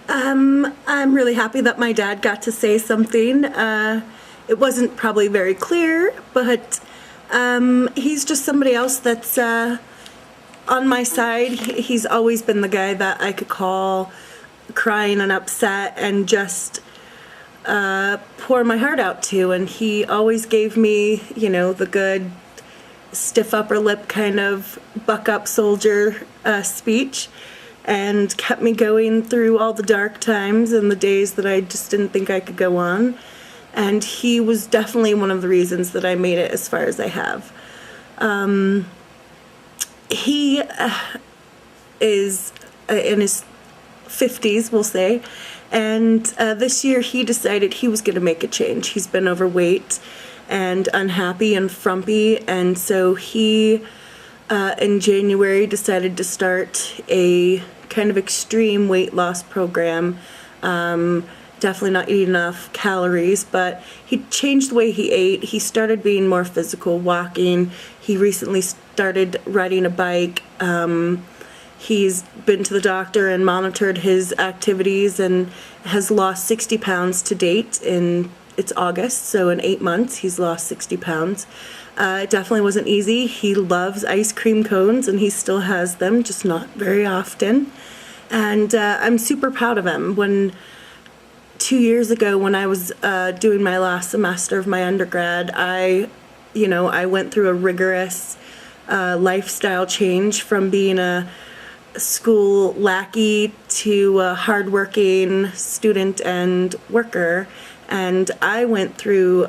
I'm really happy that my dad got to say something. It wasn't probably very clear, but he's just somebody else that's on my side. He's always been the guy that I could call crying and upset and just pour my heart out to, and he always gave me, you know, the good stiff upper lip kind of buck up soldier speech, and kept me going through all the dark times and the days that I just didn't think I could go on. And he was definitely one of the reasons that I made it as far as I have. He is in his 50s, we'll say, and this year he decided he was going to make a change. He's been overweight and unhappy and frumpy, and so he in January decided to start a kind of extreme weight loss program. Definitely not eating enough calories, but he changed the way he ate. He started being more physical, walking. He recently started riding a bike. He's been to the doctor and monitored his activities and has lost 60 pounds to date. It's August, so in 8 months he's lost 60 pounds. It definitely wasn't easy. He loves ice cream cones, and he still has them, just not very often. And I'm super proud of him. 2 years ago, when I was doing my last semester of my undergrad, I went through a rigorous lifestyle change from being a school lackey to a hardworking student and worker. And I went through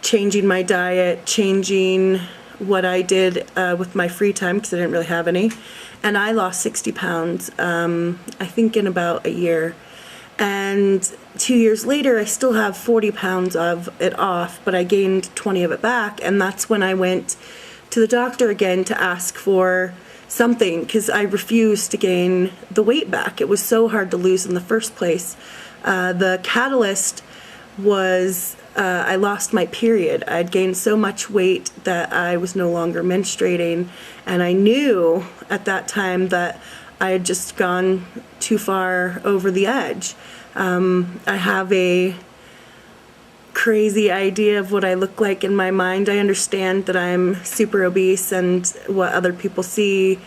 changing my diet, changing what I did with my free time, because I didn't really have any. And I lost 60 pounds, I think in about a year. And 2 years later, I still have 40 pounds of it off, but I gained 20 of it back. And that's when I went to the doctor again to ask for something, because I refused to gain the weight back. It was so hard to lose in the first place. The catalyst was I lost my period. I'd gained so much weight that I was no longer menstruating, and I knew at that time that I had just gone too far over the edge. I have a crazy idea of what I look like in my mind. I understand that I'm super obese and what other people see,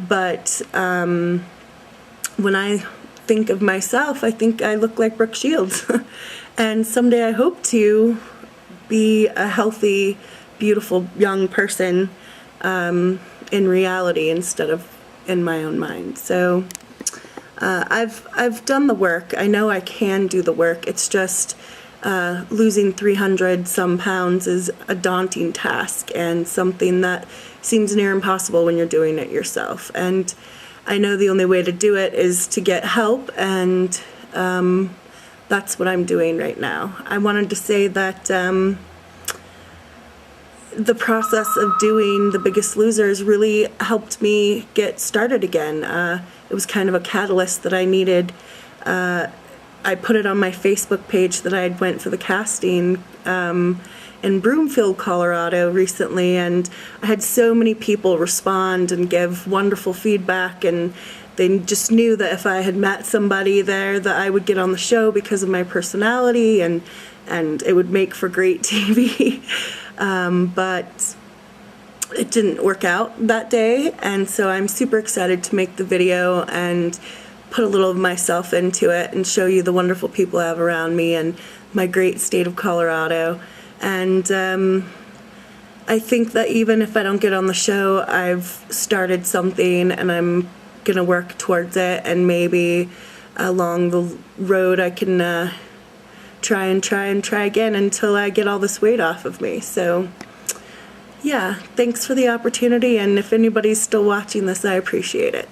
but when I think of myself, I think I look like Brooke Shields. And someday I hope to be a healthy, beautiful young person in reality instead of in my own mind. So I've done the work. I know I can do the work. It's just losing 300 some pounds is a daunting task and something that seems near impossible when you're doing it yourself. And I know the only way to do it is to get help, and that's what I'm doing right now. I wanted to say that the process of doing The Biggest Loser has really helped me get started again. It was kind of a catalyst that I needed. I put it on my Facebook page that I went for the casting in Broomfield, Colorado recently, and I had so many people respond and give wonderful feedback, and they just knew that if I had met somebody there that I would get on the show because of my personality, and it would make for great TV. But it didn't work out that day, and so I'm super excited to make the video and put a little of myself into it and show you the wonderful people I have around me and my great state of Colorado. And I think that even if I don't get on the show, I've started something, and I'm gonna work towards it, and maybe along the road I can try again until I get all this weight off of me. So yeah, thanks for the opportunity, and if anybody's still watching this, I appreciate it.